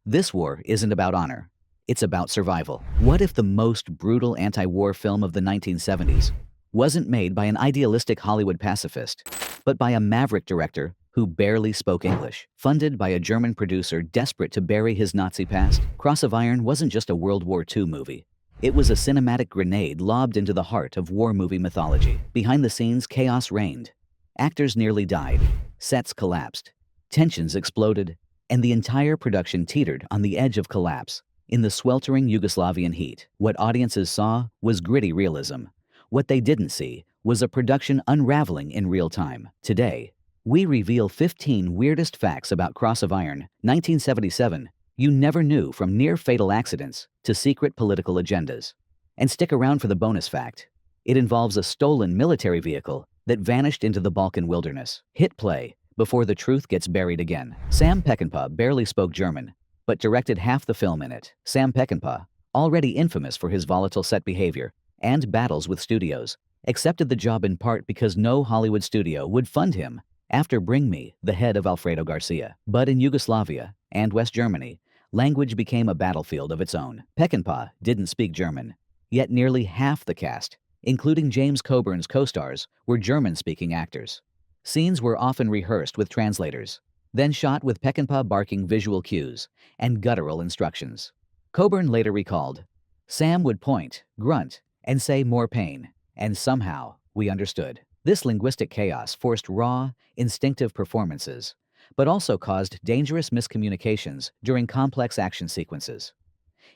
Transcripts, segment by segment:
This war isn't about honor. It's about survival. What if the most brutal anti-war film of the 1970s wasn't made by an idealistic Hollywood pacifist, but by a maverick director who barely spoke English, funded by a German producer desperate to bury his Nazi past? Cross of Iron wasn't just a World War II movie. It was a cinematic grenade lobbed into the heart of war movie mythology. Behind the scenes, chaos reigned. Actors nearly died, sets collapsed, tensions exploded, and the entire production teetered on the edge of collapse. In the sweltering Yugoslavian heat, what audiences saw was gritty realism. What they didn't see was a production unraveling in real time. Today, we reveal 15 weirdest facts about Cross of Iron, 1977, you never knew, from near-fatal accidents to secret political agendas. And stick around for the bonus fact. It involves a stolen military vehicle that vanished into the Balkan wilderness. Hit play before the truth gets buried again. Sam Peckinpah barely spoke German, but directed half the film in it. Sam Peckinpah, already infamous for his volatile set behavior and battles with studios, accepted the job in part because no Hollywood studio would fund him after Bring Me, the head of Alfredo Garcia. But in Yugoslavia and West Germany, language became a battlefield of its own. Peckinpah didn't speak German, yet nearly half the cast, including James Coburn's co-stars, were German-speaking actors. Scenes were often rehearsed with translators, then shot with Peckinpah barking visual cues and guttural instructions. Coburn later recalled, "Sam would point, grunt, and say more pain, and somehow we understood." This linguistic chaos forced raw, instinctive performances, but also caused dangerous miscommunications during complex action sequences.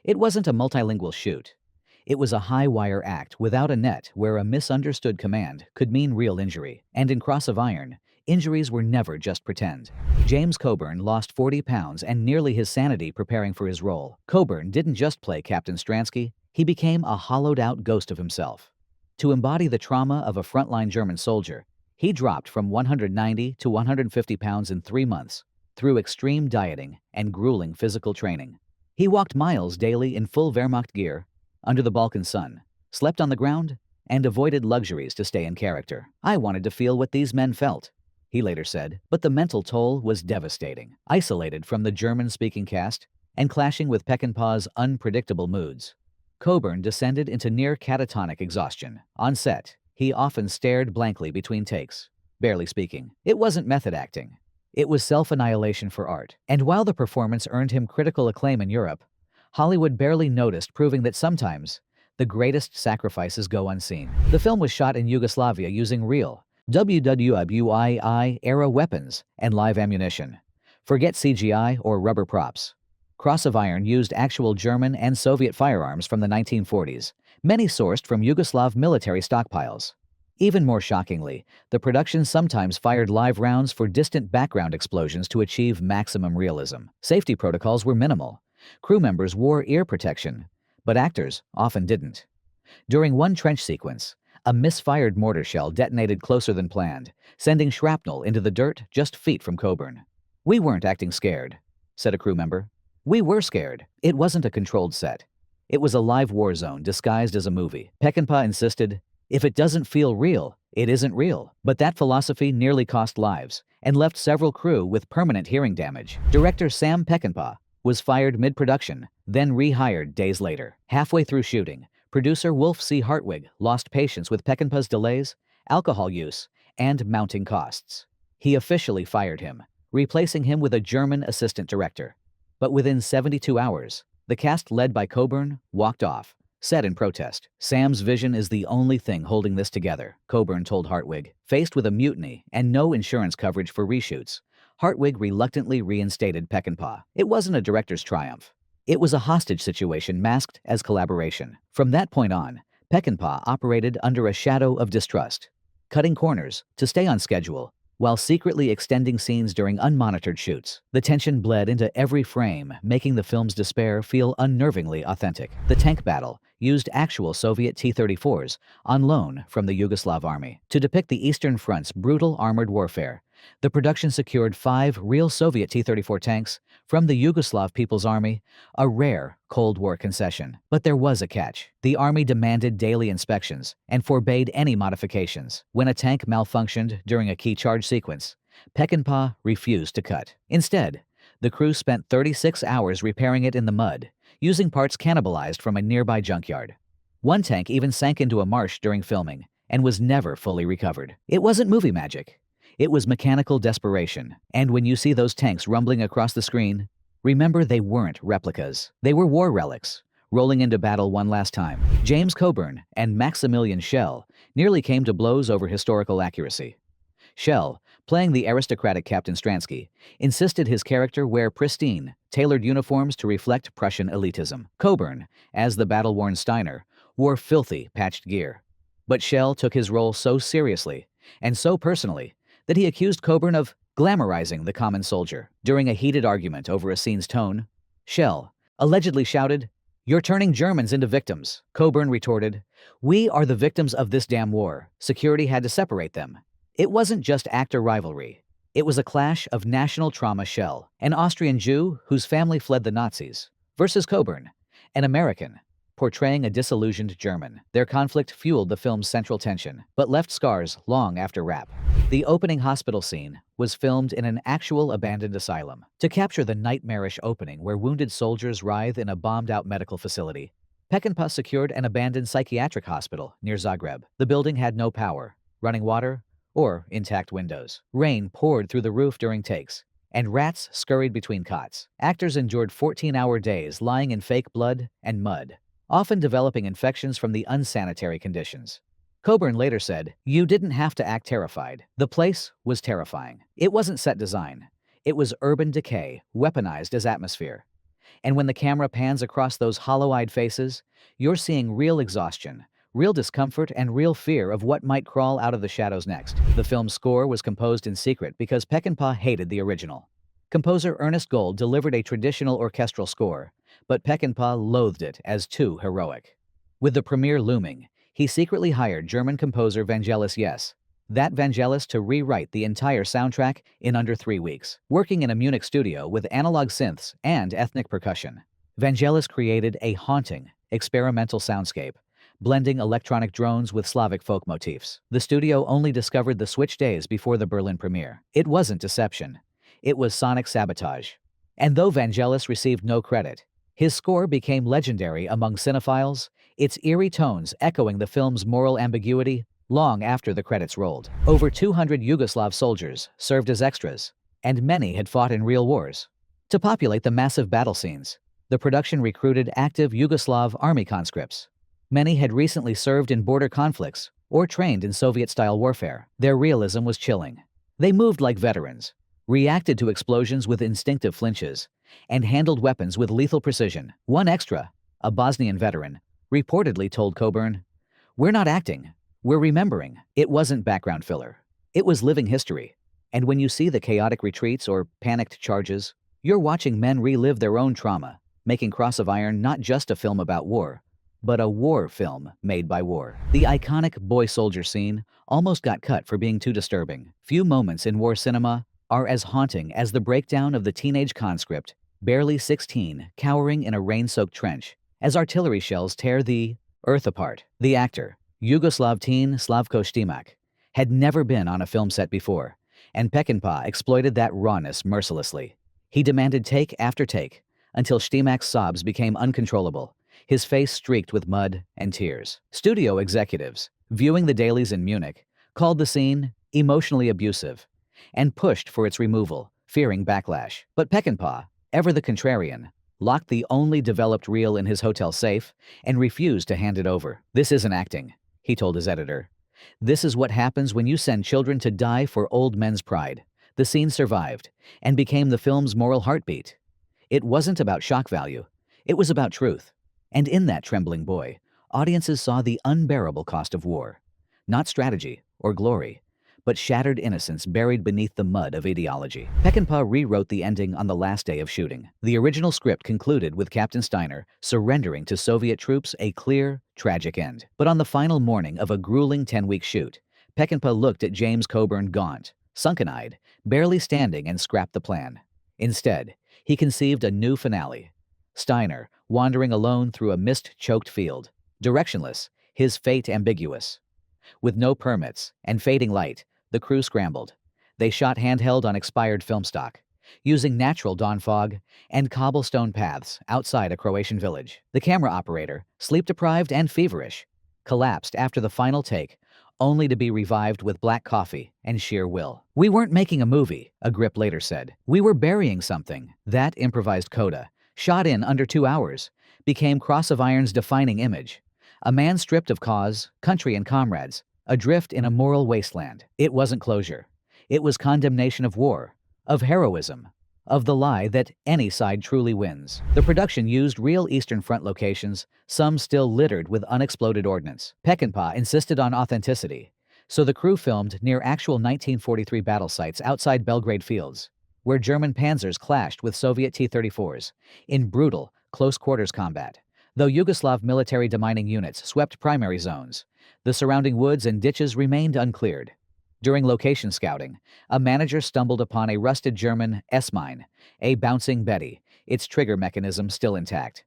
It wasn't a multilingual shoot. It was a high-wire act without a net where a misunderstood command could mean real injury. And in Cross of Iron, injuries were never just pretend. James Coburn lost 40 pounds and nearly his sanity preparing for his role. Coburn didn't just play Captain Stransky, he became a hollowed-out ghost of himself. To embody the trauma of a frontline German soldier, he dropped from 190 to 150 pounds in 3 months through extreme dieting and grueling physical training. He walked miles daily in full Wehrmacht gear, under the Balkan sun, slept on the ground, and avoided luxuries to stay in character. "I wanted to feel what these men felt," he later said, but the mental toll was devastating. Isolated from the German-speaking cast and clashing with Peckinpah's unpredictable moods, Coburn descended into near catatonic exhaustion. On set, he often stared blankly between takes, barely speaking. It wasn't method acting. It was self-annihilation for art. And while the performance earned him critical acclaim in Europe, Hollywood barely noticed, proving that sometimes the greatest sacrifices go unseen. The film was shot in Yugoslavia using real WWII-era weapons and live ammunition. Forget CGI or rubber props. Cross of Iron used actual German and Soviet firearms from the 1940s, many sourced from Yugoslav military stockpiles. Even more shockingly, the production sometimes fired live rounds for distant background explosions to achieve maximum realism. Safety protocols were minimal. Crew members wore ear protection, but actors often didn't. During one trench sequence, a misfired mortar shell detonated closer than planned, sending shrapnel into the dirt just feet from Coburn. "We weren't acting scared," said a crew member. "We were scared." It wasn't a controlled set. It was a live war zone disguised as a movie. Peckinpah insisted, "If it doesn't feel real, it isn't real." But that philosophy nearly cost lives and left several crew with permanent hearing damage. Director Sam Peckinpah was fired mid-production, then rehired days later. Halfway through shooting, producer Wolf C. Hartwig lost patience with Peckinpah's delays, alcohol use, and mounting costs. He officially fired him, replacing him with a German assistant director. But within 72 hours, the cast led by Coburn walked off, said in protest. "Sam's vision is the only thing holding this together," Coburn told Hartwig. Faced with a mutiny and no insurance coverage for reshoots, Hartwig reluctantly reinstated Peckinpah. It wasn't a director's triumph. It was a hostage situation masked as collaboration. From that point on, Peckinpah operated under a shadow of distrust, cutting corners to stay on schedule, while secretly extending scenes during unmonitored shoots. The tension bled into every frame, making the film's despair feel unnervingly authentic. The tank battle used actual Soviet T-34s on loan from the Yugoslav army. To depict the Eastern Front's brutal armored warfare, the production secured 5 real Soviet T-34 tanks from the Yugoslav People's Army, a rare Cold War concession. But there was a catch. The army demanded daily inspections and forbade any modifications. When a tank malfunctioned during a key charge sequence, Peckinpah refused to cut. Instead, The crew spent 36 hours repairing it in the mud, using parts cannibalized from a nearby junkyard. One tank even sank into a marsh during filming and was never fully recovered. It wasn't movie magic. It was mechanical desperation. And when you see those tanks rumbling across the screen, remember they weren't replicas. They were war relics, rolling into battle one last time. James Coburn and Maximilian Schell nearly came to blows over historical accuracy. Schell, playing the aristocratic Captain Stransky, insisted his character wear pristine, tailored uniforms to reflect Prussian elitism. Coburn, as the battle-worn Steiner, wore filthy, patched gear. But Schell took his role so seriously, and so personally, that he accused Coburn of glamorizing the common soldier. During a heated argument over a scene's tone, Schell allegedly shouted, "You're turning Germans into victims." Coburn retorted, "We are the victims of this damn war. Security had to separate them." It wasn't just actor rivalry. It was a clash of national trauma. Schell, an Austrian Jew whose family fled the Nazis, versus Coburn, an American, portraying a disillusioned German. Their conflict fueled the film's central tension, but left scars long after wrap. The opening hospital scene was filmed in an actual abandoned asylum. To capture the nightmarish opening where wounded soldiers writhe in a bombed-out medical facility, Peckinpah secured an abandoned psychiatric hospital near Zagreb. The building had no power, running water, or intact windows. Rain poured through the roof during takes, and rats scurried between cots. Actors endured 14-hour days lying in fake blood and mud, often developing infections from the unsanitary conditions. Coburn later said, "You didn't have to act terrified. The place was terrifying. It wasn't set design. It was urban decay, weaponized as atmosphere. And when the camera pans across those hollow-eyed faces, you're seeing real exhaustion, real discomfort, and real fear of what might crawl out of the shadows next." The film's score was composed in secret because Peckinpah hated the original. Composer Ernest Gold delivered a traditional orchestral score, but Peckinpah loathed it as too heroic. With the premiere looming, he secretly hired German composer Vangelis Vangelis to rewrite the entire soundtrack in under 3 weeks. Working in a Munich studio with analog synths and ethnic percussion, Vangelis created a haunting, experimental soundscape, blending electronic drones with Slavic folk motifs. The studio only discovered the switch days before the Berlin premiere. It wasn't deception. It was sonic sabotage. And though Vangelis received no credit, his score became legendary among cinephiles, its eerie tones echoing the film's moral ambiguity long after the credits rolled. Over 200 Yugoslav soldiers served as extras, and many had fought in real wars. To populate the massive battle scenes, the production recruited active Yugoslav army conscripts. Many had recently served in border conflicts or trained in Soviet-style warfare. Their realism was chilling. They moved like veterans, reacted to explosions with instinctive flinches, and handled weapons with lethal precision. One extra, a Bosnian veteran, reportedly told Coburn, "We're not acting, we're remembering." It wasn't background filler. It was living history. And when you see the chaotic retreats or panicked charges, you're watching men relive their own trauma, making Cross of Iron not just a film about war, but a war film made by war. The iconic boy-soldier scene almost got cut for being too disturbing. Few moments in war cinema are as haunting as the breakdown of the teenage conscript, barely 16, cowering in a rain-soaked trench, as artillery shells tear the earth apart. The actor, Yugoslav teen Slavko Stimac, had never been on a film set before, and Peckinpah exploited that rawness mercilessly. He demanded take after take, until Stimac's sobs became uncontrollable, his face streaked with mud and tears. Studio executives, viewing the dailies in Munich, called the scene emotionally abusive and pushed for its removal, fearing backlash. But Peckinpah, ever the contrarian, locked the only developed reel in his hotel safe and refused to hand it over. "This isn't acting," he told his editor. "This is what happens when you send children to die for old men's pride." The scene survived and became the film's moral heartbeat. It wasn't about shock value. It was about truth. And in that trembling boy, audiences saw the unbearable cost of war. Not strategy or glory, but shattered innocence buried beneath the mud of ideology. Peckinpah rewrote the ending on the last day of shooting. The original script concluded with Captain Steiner surrendering to Soviet troops, a clear, tragic end. But on the final morning of a grueling 10-week shoot, Peckinpah looked at James Coburn gaunt, sunken-eyed, barely standing, and scrapped the plan. Instead, he conceived a new finale. Steiner, wandering alone through a mist-choked field, directionless, his fate ambiguous. With no permits and fading light, the crew scrambled. They shot handheld on expired film stock, using natural dawn fog and cobblestone paths outside a Croatian village. The camera operator, sleep-deprived and feverish, collapsed after the final take, only to be revived with black coffee and sheer will. "We weren't making a movie," a grip later said. "We were burying something." That improvised coda, shot in under 2 hours, became Cross of Iron's defining image. A man stripped of cause, country, and comrades, adrift in a moral wasteland. It wasn't closure. It was condemnation of war, of heroism, of the lie that any side truly wins. The production used real Eastern Front locations, some still littered with unexploded ordnance. Peckinpah insisted on authenticity, so the crew filmed near actual 1943 battle sites outside Belgrade fields, where German panzers clashed with Soviet T-34s in brutal, close-quarters combat. Though Yugoslav military demining units swept primary zones, the surrounding woods and ditches remained uncleared. During location scouting, a manager stumbled upon a rusted German S-mine, a bouncing Betty, its trigger mechanism still intact.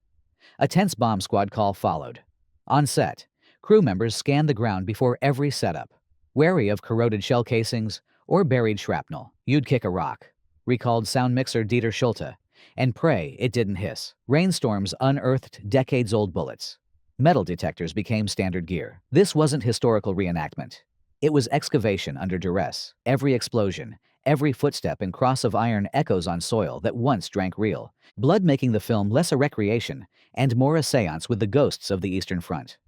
A tense bomb squad call followed. On set, crew members scanned the ground before every setup, wary of corroded shell casings or buried shrapnel. "You'd kick a rock," recalled sound mixer Dieter Schulte, "and pray it didn't hiss." Rainstorms unearthed decades-old bullets. Metal detectors became standard gear. This wasn't historical reenactment. It was excavation under duress. Every explosion, every footstep in Cross of Iron echoes on soil that once drank real blood, making the film less a recreation and more a seance with the ghosts of the Eastern Front.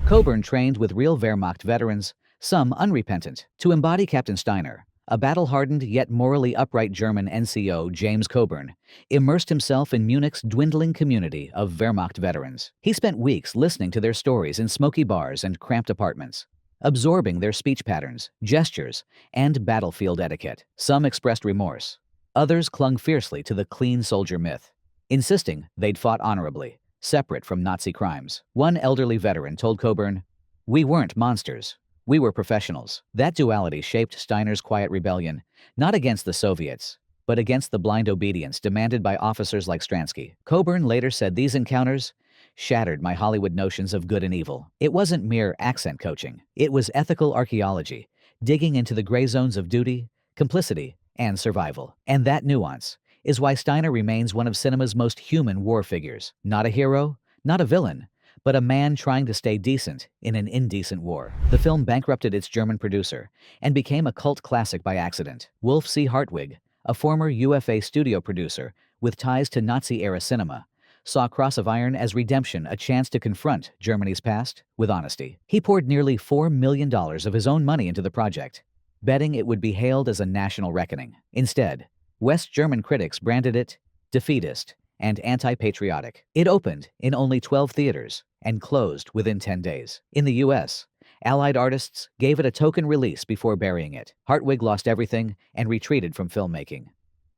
Coburn trained with real Wehrmacht veterans, some unrepentant, to embody Captain Steiner. A battle-hardened yet morally upright German NCO, James Coburn, immersed himself in Munich's dwindling community of Wehrmacht veterans. He spent weeks listening to their stories in smoky bars and cramped apartments, absorbing their speech patterns, gestures, and battlefield etiquette. Some expressed remorse. Others clung fiercely to the clean soldier myth, insisting they'd fought honorably, separate from Nazi crimes. One elderly veteran told Coburn, "We weren't monsters. We were professionals." That duality shaped Steiner's quiet rebellion, not against the Soviets, but against the blind obedience demanded by officers like Stransky. Coburn later said these encounters shattered my Hollywood notions of good and evil. It wasn't mere accent coaching. It was ethical archaeology, digging into the gray zones of duty, complicity, and survival. And that nuance is why Steiner remains one of cinema's most human war figures. Not a hero, not a villain, but a man trying to stay decent in an indecent war. The film bankrupted its German producer and became a cult classic by accident. Wolf C. Hartwig, a former UFA studio producer with ties to Nazi-era cinema, saw Cross of Iron as redemption, a chance to confront Germany's past with honesty. He poured nearly $4 million of his own money into the project, betting it would be hailed as a national reckoning. Instead, West German critics branded it defeatist and anti-patriotic. It opened in only 12 theaters and closed within 10 days. In the US, Allied artists gave it a token release before burying it. Hartwig lost everything and retreated from filmmaking.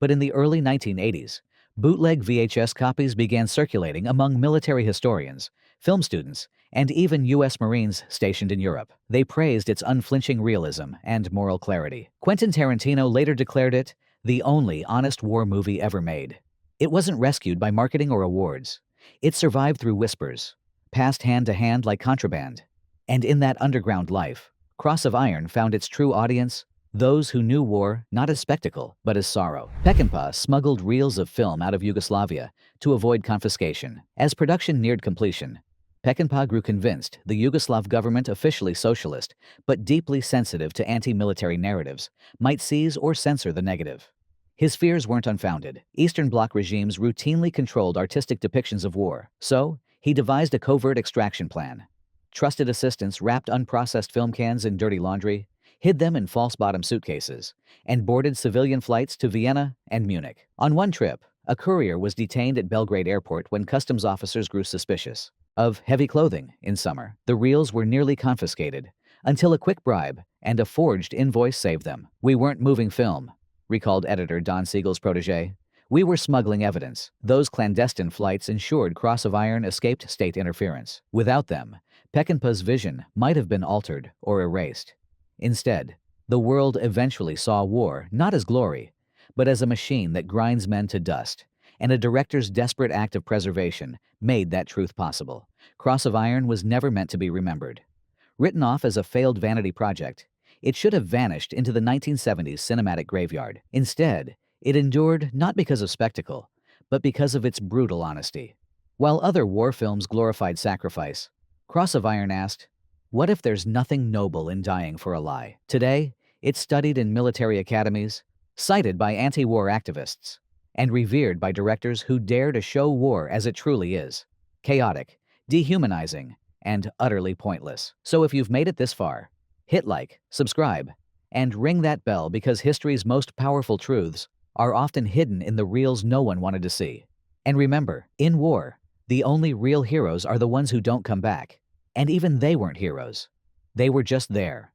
But in the early 1980s, bootleg VHS copies began circulating among military historians, film students, and even U.S. Marines stationed in Europe. They praised its unflinching realism and moral clarity. Quentin Tarantino later declared it the only honest war movie ever made. It wasn't rescued by marketing or awards. It survived through whispers, passed hand to hand like contraband. And in that underground life, Cross of Iron found its true audience, those who knew war not as spectacle, but as sorrow. Peckinpah smuggled reels of film out of Yugoslavia to avoid confiscation. As production neared completion, Peckinpah grew convinced the Yugoslav government, officially socialist, but deeply sensitive to anti-military narratives, might seize or censor the negative. His fears weren't unfounded. Eastern Bloc regimes routinely controlled artistic depictions of war, so he devised a covert extraction plan. Trusted assistants wrapped unprocessed film cans in dirty laundry, hid them in false-bottom suitcases, and boarded civilian flights to Vienna and Munich. On one trip, a courier was detained at Belgrade Airport when customs officers grew suspicious of heavy clothing in summer. The reels were nearly confiscated, until a quick bribe and a forged invoice saved them. "We weren't moving film," recalled editor Don Siegel's protege. "We were smuggling evidence." Those clandestine flights ensured Cross of Iron escaped state interference. Without them, Peckinpah's vision might have been altered or erased. Instead, the world eventually saw war not as glory, but as a machine that grinds men to dust, and a director's desperate act of preservation made that truth possible. Cross of Iron was never meant to be remembered. Written off as a failed vanity project, it should have vanished into the 1970s cinematic graveyard. Instead, It endured not because of spectacle, but because of its brutal honesty. While other war films glorified sacrifice, Cross of Iron asked, what if there's nothing noble in dying for a lie? Today, it's studied in military academies, cited by anti-war activists, and revered by directors who dare to show war as it truly is: chaotic, dehumanizing, and utterly pointless. So if you've made it this far, hit like, subscribe, and ring that bell, because history's most powerful truths are often hidden in the reels no one wanted to see. And remember, in war, the only real heroes are the ones who don't come back. And even they weren't heroes. They were just there,